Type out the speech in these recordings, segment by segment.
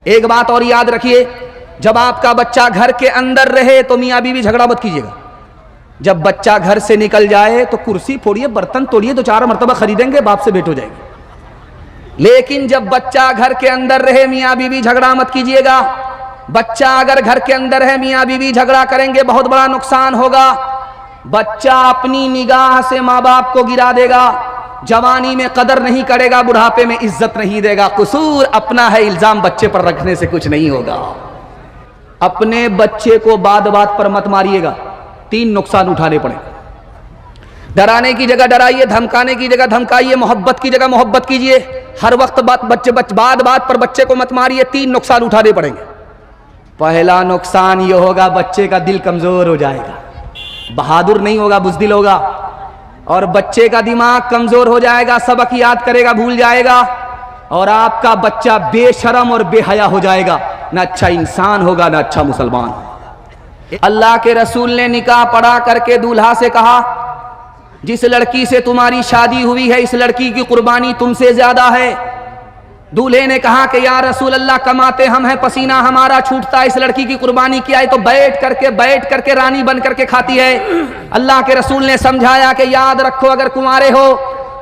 एक बात और याद रखिए, जब आपका बच्चा घर के अंदर रहे तो मियाँ बीवी झगड़ा मत कीजिएगा। जब बच्चा घर से निकल जाए तो कुर्सी फोड़िए, बर्तन तोड़िए, तो 4 मरतबा खरीदेंगे, बाप से भेंट हो जाएगी। लेकिन जब बच्चा घर के अंदर रहे मियाँ बीवी झगड़ा मत कीजिएगा। बच्चा अगर घर के अंदर है, मियाँ बीवी झगड़ा करेंगे, बहुत बड़ा नुकसान होगा। बच्चा अपनी निगाह से माँ बाप को गिरा देगा, जवानी में कदर नहीं करेगा, बुढ़ापे में इज्जत नहीं देगा। कसूर अपना है, इल्जाम बच्चे पर रखने से कुछ नहीं होगा। अपने बच्चे को बात बात पर मत मारिएगा, 3 नुकसान उठाने पड़े। डराने की जगह डराइए, धमकाने की जगह धमकाइए, मोहब्बत की जगह मोहब्बत कीजिए। हर वक्त बात बात पर बच्चे को मत मारिए, 3 नुकसान उठाने पड़ेंगे। पहला नुकसान ये होगा, बच्चे का दिल कमजोर हो जाएगा, बहादुर नहीं होगा, बुज़दिल होगा। और बच्चे का दिमाग कमजोर हो जाएगा, सबक याद करेगा, भूल जाएगा। और आपका बच्चा बेशरम और बेहया हो जाएगा, ना अच्छा इंसान होगा, ना अच्छा मुसलमान। अल्लाह के रसूल ने निकाह पढ़ा करके दूल्हा से कहा, जिस लड़की से तुम्हारी शादी हुई है, इस लड़की की कुर्बानी तुमसे ज्यादा है। दूल्हे ने कहा कि या रसूल अल्लाह, कमाते हम हैं, पसीना हमारा छूटता है, इस लड़की की कुर्बानी किया है तो बैठ करके रानी बन करके खाती है। अल्लाह के रसूल ने समझाया कि याद रखो, अगर कुंवारे हो,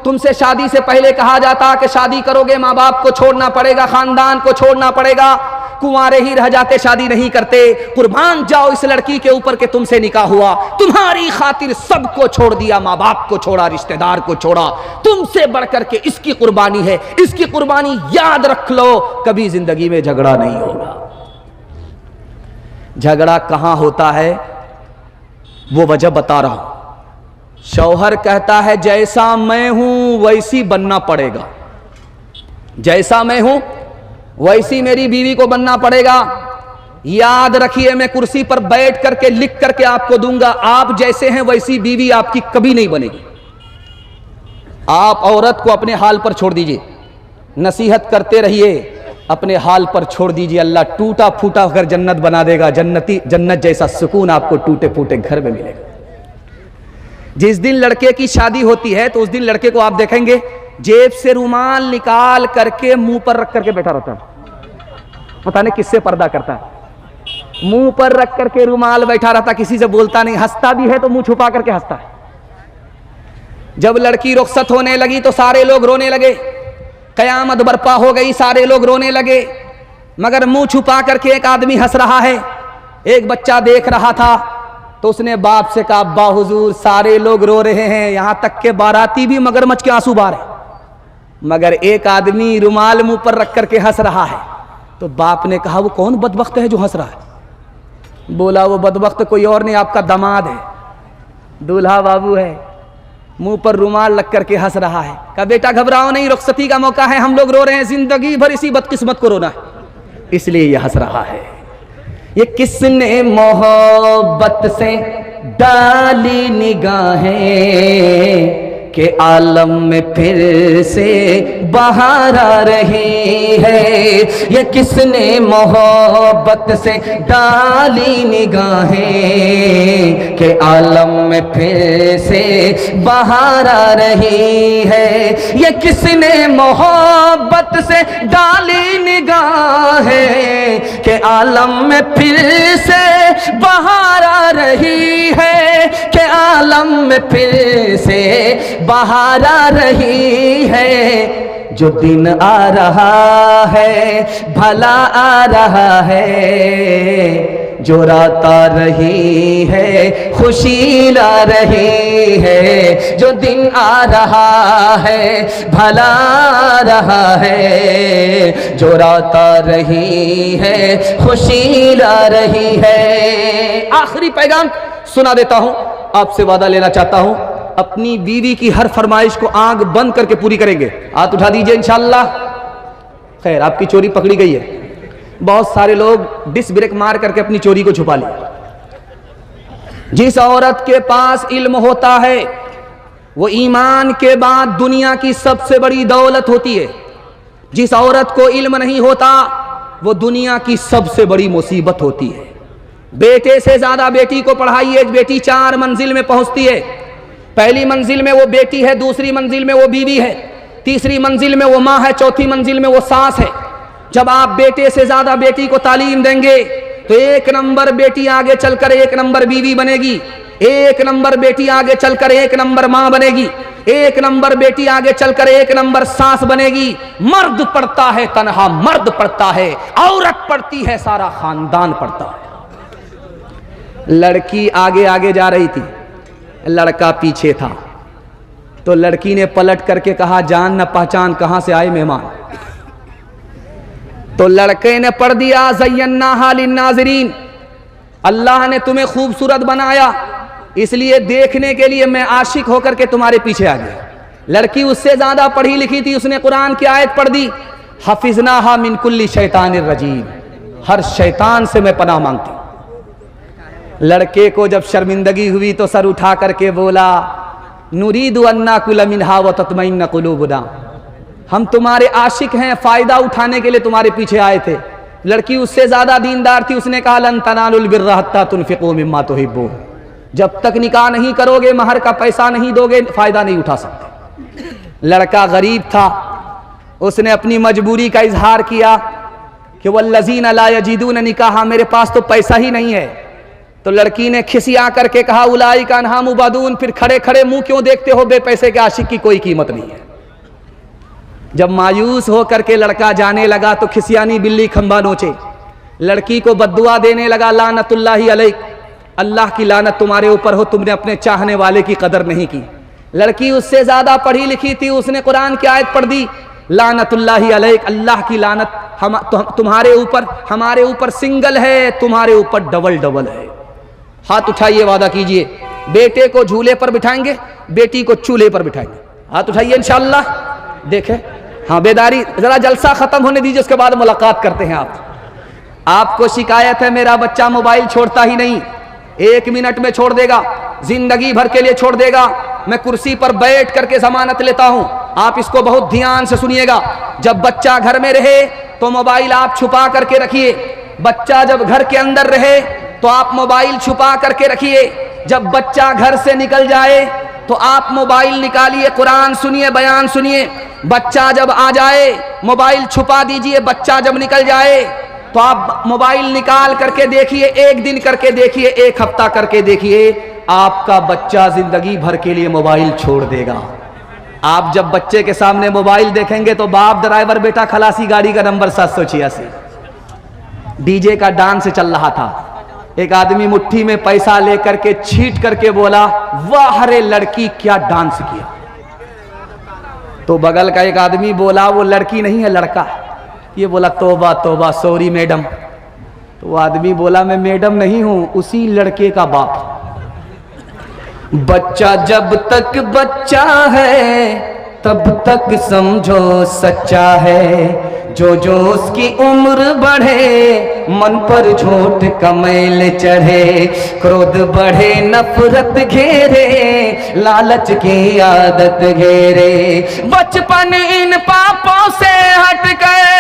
तुमसे शादी से पहले कहा जाता कि शादी करोगे माँ बाप को छोड़ना पड़ेगा, खानदान को छोड़ना पड़ेगा, कुंवारे ही रह जाते, शादी नहीं करते। कुर्बान जाओ इस लड़की के ऊपर के तुमसे निकाह हुआ, तुम्हारी खातिर सबको छोड़ दिया, माँ बाप को छोड़ा, रिश्तेदार को छोड़ा, तुमसे बढ़कर के इसकी कुर्बानी है, इसकी कुर्बानी याद रख लो, कभी जिंदगी में झगड़ा नहीं होगा। झगड़ा कहां होता है वो वजह बता रहा हूं। शौहर कहता है जैसा मैं हूं वैसी बनना पड़ेगा, जैसा मैं हूं वैसी मेरी बीवी को बनना पड़ेगा। याद रखिए, मैं कुर्सी पर बैठ करके लिख करके आपको दूंगा, आप जैसे हैं वैसी बीवी आपकी कभी नहीं बनेगी। आप औरत को अपने हाल पर छोड़ दीजिए, नसीहत करते रहिए, अपने हाल पर छोड़ दीजिए। अल्लाह टूटा फूटा होकर जन्नत बना देगा, जन्नत जैसा सुकून आपको टूटे फूटे घर में मिलेगा। जिस दिन लड़के की शादी होती है तो उस दिन लड़के को आप देखेंगे जेब से रुमाल निकाल करके मुंह पर रख करके बैठा रहता है, पता नहीं किससे पर्दा करता है। मुंह पर रख करके रुमाल बैठा रहता, किसी से बोलता नहीं, हंसता भी है तो मुंह छुपा करके हंसता है। जब लड़की रुखसत होने लगी तो सारे लोग रोने लगे, कयामत बर्पा हो गई, सारे लोग रोने लगे, मगर मुंह छुपा करके एक आदमी हंस रहा है। एक बच्चा देख रहा था तो उसने बाप से कहा, अब्बा हुजूर सारे लोग रो रहे हैं, यहां तक के बाराती भी मगरमच्छ के आंसू बहा रहे, मगर एक आदमी रुमाल मुंह पर रख करके हंस रहा है। तो बाप ने कहा, वो कौन बदबख्त है जो हंस रहा है? बोला, वो बदबख्त कोई और नहीं, आपका दामाद है, दूल्हा बाबू है, मुंह पर रुमाल रख करके हंस रहा है। कहा बेटा घबराओ नहीं, रुखसती का मौका है, हम लोग रो रहे हैं, जिंदगी भर इसी बदकिस्मत को रोना है, इसलिए ये हंस रहा है। ये किसने मोहब्बत से डाली निगाहें के आलम में फिर से बहार आ रही है। ये किसने मोहब्बत से डाली निगाहें के आलम में फिर से बहार आ रही है। ये किसने मोहब्बत से डाली निगाहें के आलम में फिर से बहार आ रही है, के आलम में फिर से बहार आ रही है। जो दिन आ रहा है भला आ रहा है, जो रात आ रही है खुशी ला रही है। जो दिन आ रहा है भला आ रहा है, जो रात आ रही है खुशी ला रही है। आखिरी पैगाम सुना देता हूं, आपसे वादा लेना चाहता हूं, अपनी बीवी की हर फरमाइश को आंख बंद करके पूरी करेंगे। हाथ उठा दीजिए इंशाअल्लाह। खैर आपकी चोरी पकड़ी गई है, बहुत सारे लोग डिस ब्रेक मार करके अपनी चोरी को छुपा लिया। जिस औरत के पास इल्म होता है वो ईमान के बाद दुनिया की सबसे बड़ी दौलत होती है। जिस औरत को इल्म नहीं होता वो दुनिया की सबसे बड़ी मुसीबत होती है। बेटे से ज्यादा बेटी को पढ़ाइए, बेटी 4 मंजिल में पहुंचती है। पहली मंजिल में वो बेटी है, दूसरी मंजिल में वो बीवी है, तीसरी मंजिल में वो माँ है, चौथी मंजिल में वो सास है। जब आप बेटे से ज्यादा बेटी को तालीम देंगे तो एक नंबर बेटी आगे चलकर एक नंबर बीवी बनेगी, एक नंबर बेटी आगे चलकर एक नंबर मां बनेगी, एक नंबर बेटी आगे चलकर एक नंबर सास बनेगी। मर्द पढ़ता है तन्हा मर्द पढ़ता है, औरत पढ़ती है सारा खानदान पढ़ता है। लड़की आगे आगे जा रही थी, लड़का पीछे था, तो लड़की ने पलट करके कहा, जान न पहचान कहां से आए मेहमान। तो लड़के ने पढ़ दिया, ज़य्यन्नाहा लिन्नाज़िरीन, अल्लाह ने तुम्हें खूबसूरत बनाया, इसलिए देखने के लिए मैं आशिक होकर के तुम्हारे पीछे आ गया। लड़की उससे ज्यादा पढ़ी लिखी थी, उसने कुरान की आयत पढ़ दी, हफिज़नाहा मिन कुल्ली शैतानिर रजीम, हर शैतान से मैं पनाह मांगती हूं। लड़के को जब शर्मिंदगी हुई तो सर उठा करके बोला, नुरीदु अन्ना कुल मिनहा व तत्मइन्न कुलूबुना, हम तुम्हारे आशिक हैं, फायदा उठाने के लिए तुम्हारे पीछे आए थे। लड़की उससे ज्यादा दीनदार थी, उसने कहा, लन तनालुल बिर्रा हत्ता तुनफिकू मिम्मा तुहिब्बून, जब तक निकाह नहीं करोगे, महर का पैसा नहीं दोगे, फायदा नहीं उठा सकते। लड़का गरीब था, उसने अपनी मजबूरी का इजहार किया कि वल्लज़ीना ला यजीदून निकाहा, मेरे पास तो पैसा ही नहीं है। तो लड़की ने खिसिया करके कहा, उलाइका अन्हा मुबादून, फिर खड़े खड़े मुंह क्यों देखते हो, बेपैसे के आशिक की कोई कीमत नहीं है। जब मायूस होकर के लड़का जाने लगा तो खिसियानी बिल्ली खंबा नोचे, लड़की को बद्दुआ देने लगा, लानतुल्लाहि अलैक, अल्लाह की लानत तुम्हारे ऊपर हो, तुमने अपने चाहने वाले की कदर नहीं की। लड़की उससे ज्यादा पढ़ी लिखी थी, उसने कुरान की आयत पढ़ दी, लानतुल्लाहि अलैक, अल्लाह की लानत तुम्हारे ऊपर, हमारे ऊपर सिंगल है, तुम्हारे ऊपर डबल डबल है। हाथ उठाइए, वादा कीजिए, बेटे को झूले पर बिठाएंगे, बेटी को चूल्हे पर बिठाएंगे। हाथ उठाइए इंशाअल्लाह। देखे, हाँ बेदारी, जरा जलसा खत्म होने दीजिए, उसके बाद मुलाकात करते हैं। आपको शिकायत है, मेरा बच्चा मोबाइल छोड़ता ही नहीं, 1 मिनट में छोड़ देगा, जिंदगी भर के लिए छोड़ देगा। मैं कुर्सी पर बैठ करके जमानत लेता हूं, आप इसको बहुत ध्यान से सुनिएगा। जब बच्चा घर में रहे तो मोबाइल आप छुपा करके रखिए, बच्चा जब घर के अंदर रहे तो आप मोबाइल छुपा करके रखिए। जब बच्चा घर से निकल जाए तो आप मोबाइल निकालिए, कुरान सुनिए, बयान सुनिए। बच्चा जब आ जाए मोबाइल छुपा दीजिए, बच्चा जब निकल जाए तो आप मोबाइल निकाल करके देखिए, 1 दिन करके देखिए, 1 हफ्ता करके देखिए, आपका बच्चा जिंदगी भर के लिए मोबाइल छोड़ देगा। आप जब बच्चे के सामने मोबाइल देखेंगे तो बाप ड्राइवर, बेटा खलासी, गाड़ी का नंबर 786। डीजे का डांस चल रहा था, एक आदमी मुट्ठी में पैसा लेकर के छीट करके बोला, वाह रे लड़की क्या डांस किया। तो बगल का एक आदमी बोला, वो लड़की नहीं है लड़का। ये बोला, तौबा तौबा, सॉरी मैडम। तो वो आदमी बोला, मैं मैडम नहीं हूं, उसी लड़के का बाप। बच्चा जब तक बच्चा है तब तक समझो सच्चा है, जो जो उसकी उम्र बढ़े मन पर झूठ का मैल चढ़े, क्रोध बढ़े नफरत घेरे, लालच की आदत घेरे। बचपन इन पापों से हट गए,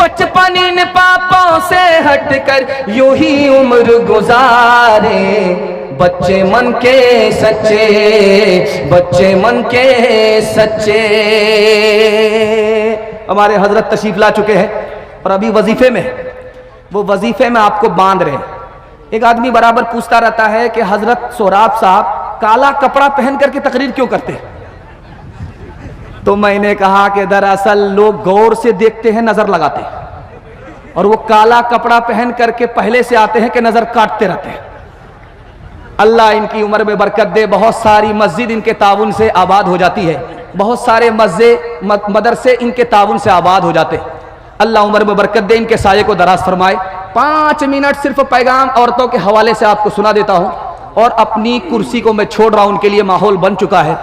बचपन इन पापों से हटकर यूं ही उम्र गुजारे। बच्चे मन के सच्चे, बच्चे मन के सच्चे। हमारे हजरत तशरीफ ला चुके हैं और अभी वजीफे में, वो वजीफे में आपको बांध रहे हैं। एक आदमी बराबर पूछता रहता है कि हजरत सोहराब साहब काला कपड़ा पहन करके तकरीर क्यों करते हैं? तो मैंने कहा कि दरअसल लोग गौर से देखते हैं, नजर लगाते हैं, और वो काला कपड़ा पहन करके पहले से आते हैं कि नजर काटते रहते हैं। अल्लाह इनकी उम्र में बरकत दे। बहुत सारी मस्जिद इनके ताउन से आबाद हो जाती है, बहुत सारे मदरसे इनके ताउन से आबाद हो जाते हैं। अल्लाह उम्र में बरकत दे, इनके साये को दराज फरमाए। 5 मिनट सिर्फ पैगाम औरतों के हवाले से आपको सुना देता हूँ, और अपनी कुर्सी को मैं छोड़ रहा हूँ, उनके लिए माहौल बन चुका है।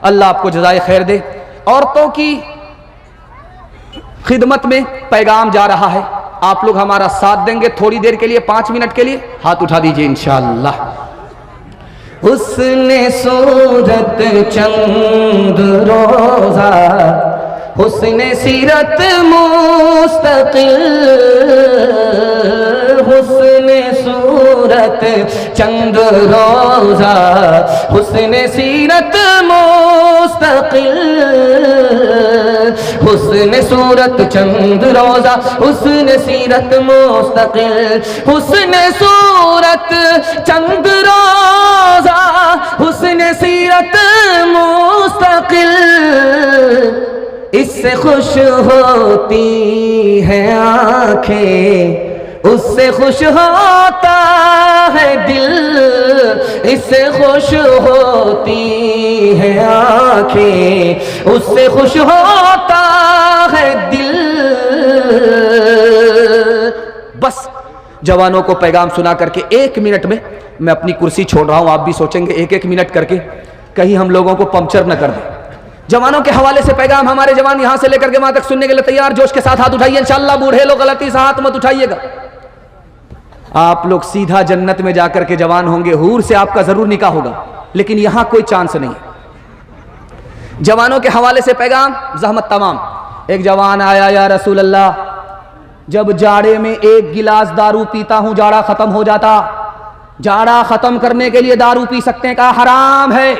अल्लाह आपको जज़ाए खैर दे। औरतों की खिदमत में पैगाम जा रहा है, आप लोग हमारा साथ देंगे थोड़ी देर के लिए, 5 मिनट के लिए। हाथ उठा दीजिए इंशाअल्लाह। हुस्ने सूरत चंद रोजा, हुस्ने सीरत मुस्तकिल, हुस्ने सूरत सूरत चंद रोजा हुस्न सीरत मुस्तकिल, हुस्न सूरत चंद रोजा हुस्न सीरत मुस्तकिल, हुस्न सूरत चंद रोजा हुस्न सीरत मुस्तकिल, इससे खुश होती है आंखें, उससे खुश होता है दिल, इससे खुश होती है आंखें, उससे खुश होता है दिल। बस जवानों को पैगाम सुना करके 1 मिनट में मैं अपनी कुर्सी छोड़ रहा हूं। आप भी सोचेंगे 1-1 मिनट करके कहीं हम लोगों को पंक्चर न कर दें। जवानों के हवाले से पैगाम हमारे जवान यहां से लेकर के वहां तक सुनने के लिए तैयार। जोश के साथ हाथ उठाइए इंशाअल्लाह। बूढ़े लोग गलती से हाथ मत उठाइएगा। आप लोग सीधा जन्नत में जाकर के जवान होंगे, हूर से आपका जरूर निकाह होगा, लेकिन यहां कोई चांस नहीं है। जवानों के हवाले से पैगाम जहमत तमाम। एक जवान आया, या रसूल अल्लाह, जब जाड़े में 1 गिलास दारू पीता हूं जाड़ा खत्म हो जाता, जाड़ा खत्म करने के लिए दारू पी सकते हैं? कहा हराम है।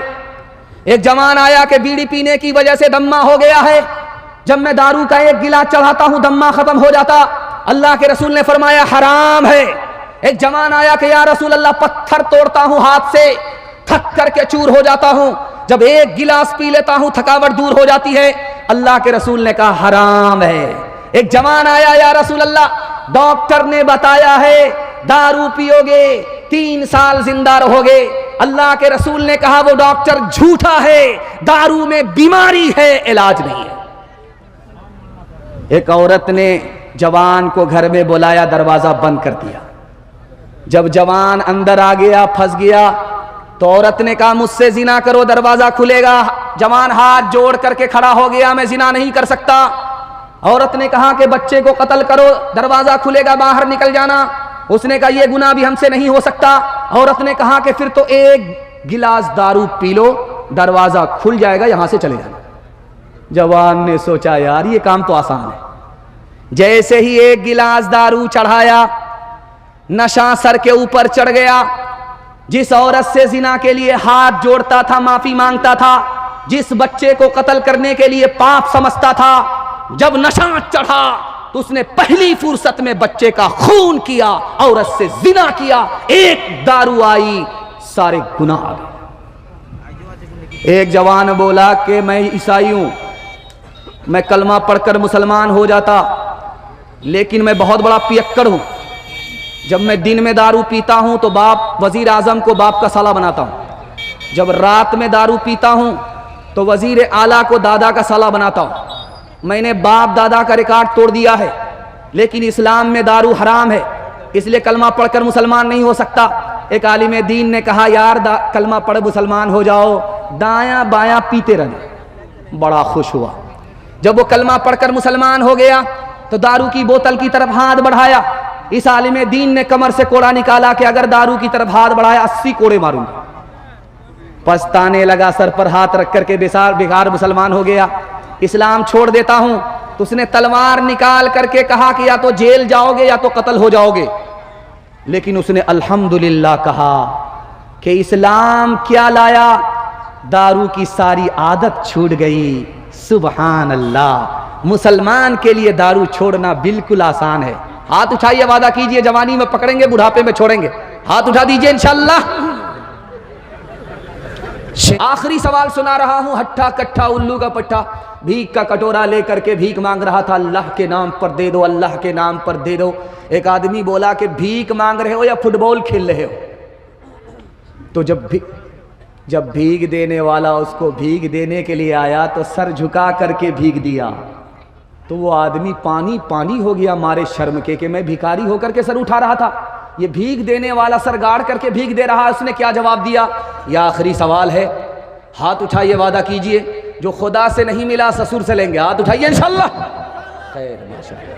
एक जवान आया कि बीड़ी पीने की वजह से दम्मा हो गया है, जब मैं दारू का 1 गिलास चढ़ाता हूं दम्मा खत्म हो जाता। अल्लाह के रसूल ने फरमाया हराम है। एक जवान आया कि या रसूल अल्लाह, पत्थर तोड़ता हूं हाथ से, थक करके चूर हो जाता हूं, जब 1 गिलास पी लेता हूं थकावट दूर हो जाती है। अल्लाह के रसूल ने कहा हराम है। एक जवान आया, या रसूल अल्लाह, डॉक्टर ने बताया है दारू पियोगे 3 साल जिंदा रहोगे। अल्लाह के रसूल ने कहा वो डॉक्टर झूठा है, दारू में बीमारी है, इलाज नहीं है। एक औरत ने जवान को घर में बुलाया, दरवाजा बंद कर दिया। जब जवान अंदर आ गया, फंस गया, तो औरत ने कहा मुझसे जिना करो, दरवाजा खुलेगा। जवान हाथ जोड़ करके खड़ा हो गया, मैं जिना नहीं कर सकता। औरत ने कहा कि बच्चे को कत्ल करो, दरवाजा खुलेगा, बाहर निकल जाना। उसने कहा यह गुनाह भी हमसे नहीं हो सकता। औरत ने कहा कि फिर तो 1 गिलास दारू पी लो, दरवाजा खुल जाएगा, यहां से चले जाना। जवान ने सोचा यार ये काम तो आसान है। जैसे ही 1 गिलास दारू चढ़ाया, नशा सर के ऊपर चढ़ गया। जिस औरत से जिना के लिए हाथ जोड़ता था, माफी मांगता था, जिस बच्चे को कत्ल करने के लिए पाप समझता था, जब नशा चढ़ा तो उसने पहली फुर्सत में बच्चे का खून किया, औरत से जिना किया। 1 दारू आई, सारे गुनाह आ गए। एक जवान बोला कि मैं ईसाई हूं, मैं कलमा पढ़कर मुसलमान हो जाता, लेकिन मैं बहुत बड़ा पियक्कड़ हूं। जब मैं दिन में दारू पीता हूं तो बाप वजीर आजम को बाप का साला बनाता हूं, जब रात में दारू पीता हूं तो वजीर आला को दादा का साला बनाता हूं। मैंने बाप दादा का रिकॉर्ड तोड़ दिया है, लेकिन इस्लाम में दारू हराम है, इसलिए कलमा पढ़कर मुसलमान नहीं हो सकता। एक आलिम दीन ने कहा यार कलमा पढ़ मुसलमान हो जाओ, दायां बायां पीते रहे। बड़ा खुश हुआ। जब वो कलमा पढ़कर मुसलमान हो गया तो दारू की बोतल की तरफ हाथ बढ़ाया। इस आलिम दीन ने कमर से कोड़ा निकाला कि अगर दारू की तरफ हाथ बढ़ाया 80 कोड़े मारूंगा। पछताने लगा, सर पर हाथ रख करके बेकार मुसलमान हो गया। इस्लाम छोड़ देता हूं तो उसने तलवार निकाल करके कहा कि या तो जेल जाओगे या तो कत्ल हो जाओगे। लेकिन उसने अल्हम्दुलिल्लाह कहा कि इस्लाम क्या लाया, दारू की सारी आदत छूट गई। सुभान अल्लाह। मुसलमान के लिए दारू छोड़ना बिल्कुल आसान है। हाथ उठाइए, वादा कीजिए जवानी में पकड़ेंगे, बुढ़ापे में छोड़ेंगे। हाथ उठा दीजिए इंशाअल्लाह। आखिरी सवाल सुना रहा हूं। हट्ठा कट्ठा उल्लू का पट्ठा भीख का कटोरा लेकर के भीख मांग रहा था। अल्लाह के नाम पर दे दो, अल्लाह के नाम पर दे दो। एक आदमी बोला कि भीख मांग रहे हो या फुटबॉल खेल रहे हो? तो जब भीख देने वाला उसको भीख देने के लिए आया तो सर झुका करके भीख दिया, तो वो आदमी पानी पानी हो गया मारे शर्म के कि मैं भिखारी होकर के सर उठा रहा था, ये भीख देने वाला सर गाड़ करके भीख दे रहा है। उसने क्या जवाब दिया? यह आखिरी सवाल है। हाथ उठाइए, वादा कीजिए जो खुदा से नहीं मिला ससुर से लेंगे। हाथ उठाइए इंशाअल्लाह। खैर, माशाअल्लाह।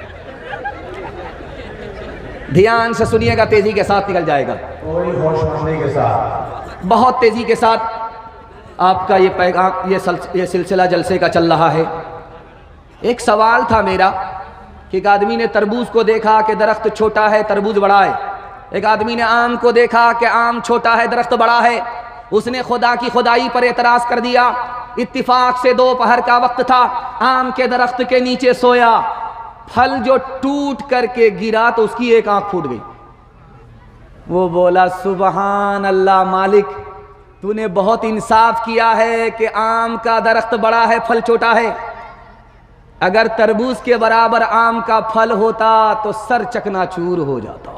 ध्यान से सुनिएगा, तेजी के साथ निकल जाएगा, होशमंदी के साथ, बहुत तेजी के साथ आपका ये पैगाम, ये सिलसिला जलसे का चल रहा है। एक सवाल था मेरा कि एक आदमी ने तरबूज को देखा कि दरख्त छोटा है तरबूज बड़ा है। एक आदमी ने आम को देखा कि आम छोटा है, दरख्त बड़ा है। उसने खुदा की खुदाई पर एतराज कर दिया। इत्तिफाक से दोपहर का वक्त था, आम के दरख्त के नीचे सोया। फल जो टूट करके गिरा तो उसकी एक आंख फूट गई। वो बोला सुबहान अल्लाह मालिक, तूने बहुत इंसाफ किया है कि आम का दरख्त बड़ा है, फल छोटा है। अगर तरबूज के बराबर आम का फल होता तो सर चकनाचूर हो जाता।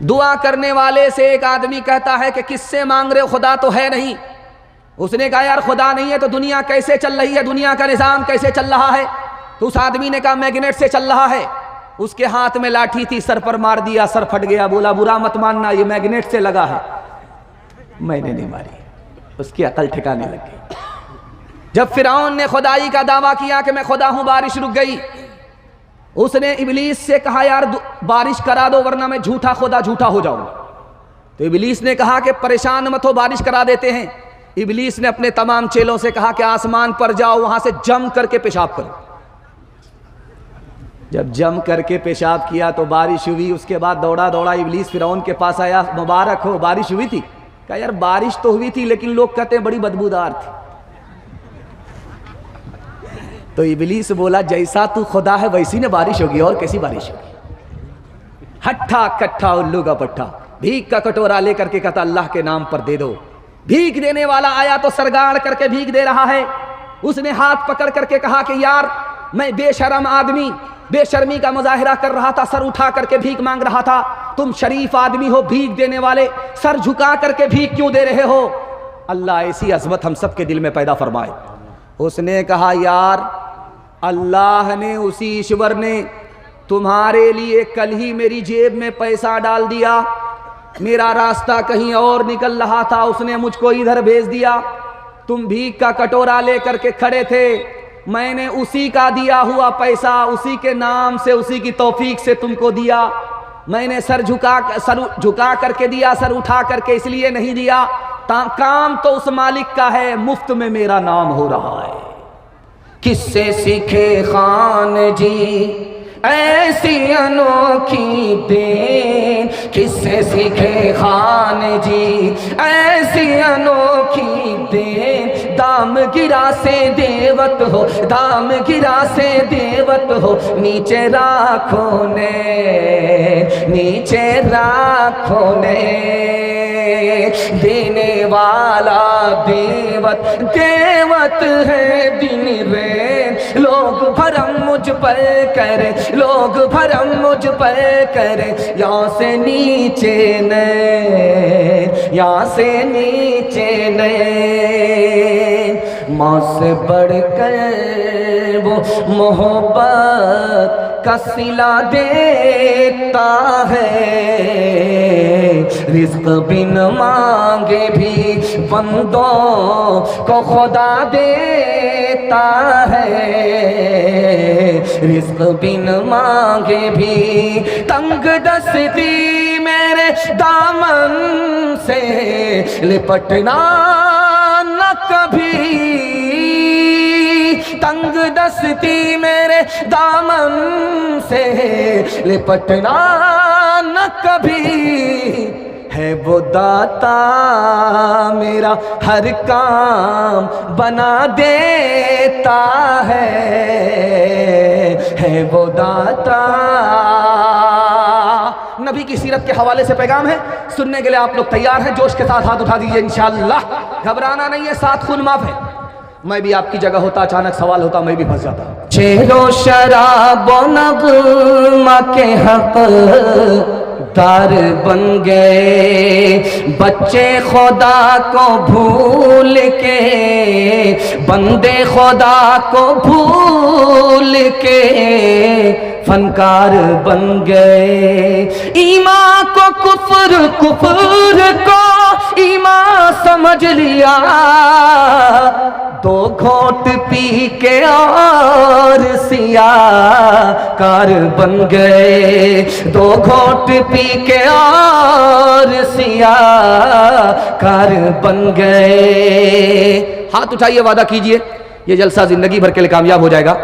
दुआ करने वाले से एक आदमी कहता है कि किससे मांग रहे हो, खुदा तो है नहीं। उसने कहा यार खुदा नहीं है तो दुनिया कैसे चल रही है, दुनिया का निजाम कैसे चल रहा है? तो उस आदमी ने कहा मैग्नेट से चल रहा है। उसके हाथ में लाठी थी, सर पर मार दिया, सर फट गया। बोला बुरा मत मानना, ये मैग्नेट से लगा है, मैंने नहीं मारी। उसकी अकल ठिकाने लग गई। जब फिरौन ने खुदाई का दावा किया कि मैं खुदा हूं, बारिश रुक गई। उसने इबलीस से कहा यार बारिश करा दो वरना मैं झूठा खुदा, झूठा हो जाऊंगा। तो इबलीस ने कहा कि परेशान मत हो, बारिश करा देते हैं। इबलीस ने अपने तमाम चेलों से कहा कि आसमान पर जाओ, वहां से जम करके पेशाब करो। जब जम करके पेशाब किया तो बारिश हुई। उसके बाद दौड़ा दौड़ा इबलीस फिरौन के पास आया, मुबारक हो, बारिश हुई थी? कहा यार बारिश तो हुई थी लेकिन लोग कहते हैं बड़ी बदबूदार थी। तो इबलीस बोला जैसा तू खुदा है वैसी ने बारिश होगी, और कैसी बारिश होगी? हट्ठा कट्ठा उल्लू का पट्ठा, भीख का कटोरा लेकर के कहता अल्लाह के नाम पर दे दो। भीख देने वाला आया तो सरगाड़ करके भीख दे रहा है। उसने हाथ पकड़ करके कहा कि यार मैं बेशरम आदमी, बेशर्मी का मुजाहिरा कर रहा था, सर उठा करके भीख मांग रहा था। तुम शरीफ आदमी हो, भीख देने वाले, सर झुका करके भीख क्यों दे रहे हो? अल्लाह ऐसी अज़मत हम सब के दिल में पैदा फरमाए। उसने कहा यार अल्लाह ने, उसी ईश्वर ने तुम्हारे लिए कल ही मेरी जेब में पैसा डाल दिया। मेरा रास्ता कहीं और निकल रहा था, उसने मुझको इधर भेज दिया। तुम भीख का कटोरा लेकर के खड़े थे, मैंने उसी का दिया हुआ पैसा उसी के नाम से, उसी की तौफीक से तुमको दिया। मैंने सर झुका करके दिया, सर उठा करके इसलिए नहीं दिया। काम तो उस मालिक का है, मुफ्त में मेरा नाम हो रहा है। किससे सीखे खान जी ऐसी अनोखी देन, किससे सीखे खान जी ऐसी अनोखी देन। दाम गिरा से देवत हो, दाम गिरा से देवत हो, नीचे राखो ने, नीचे राखो ने। देने वाला देवत, देवत है दिन रेत। लोग भरम मुझ पर करे, लोग भरम मुझ पर करे। यहाँ से नीचे न, यहाँ से नीचे न। माँ से बढ़कर वो मोहब्बत का सिला देता है। रिज़्क़ बिन मांगे भी बंदों को खुदा देता है। रिज़्क़ बिन मांगे भी, तंग दस्ती मेरे दामन से लिपटना न कभी। तंग दस्ती मेरे दामन से लिपटना न कभी। है वो दाता मेरा हर काम बना देता है वो दाता। नबी की सीरत के हवाले से पैगाम है, सुनने के लिए आप लोग तैयार हैं? जोश के साथ हाथ उठा दीजिए इंशाअल्लाह। घबराना नहीं है, साथ खून माफ है। मैं भी आपकी जगह होता, अचानक सवाल होता, मैं भी फंस जाता। चेहरो शराब नगमा के हक तार बन गए, बच्चे खुदा को भूल के, बंदे खुदा को भूल के फनकार बन गए। ईमान को कुफ्र, कुफ्र को ईमान समझ लिया। दो घोट पी के और सिया कार बन गए। दो घोट पी के और सिया कार बन गए। हाथ उठाइए, वादा कीजिए ये जलसा जिंदगी भर के लिए कामयाब हो जाएगा।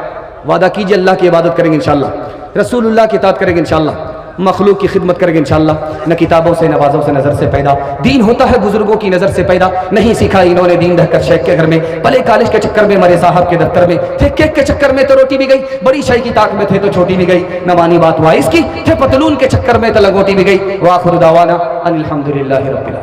वादा कीजिए अल्लाह की इबादत करेंगे इंशाअल्लाह, रसूलुल्लाह की इताअत करेंगे इंशाअल्लाह, मखलूक की खिदमत करेंगे इंशाअल्लाह। न किताबों से नवाजों से नज़र से पैदा, दीन होता है बुजुर्गों की नज़र से पैदा। नहीं सीखा इन्होंने दीन रहकर शेख के घर में, भले कॉलेज के चक्कर में मरे साहब के दफ्तर में थे, केक के चक्कर में तो रोटी भी गई, बड़ी शाही की ताक में थे तो छोटी भी गई, न मानी बात वाइस की थे पतलून के चक्कर में तो लंगोटी भी गई। वाखिर दावाना अनिल हम्दुलिल्लाहि रब्बिल आलमीन।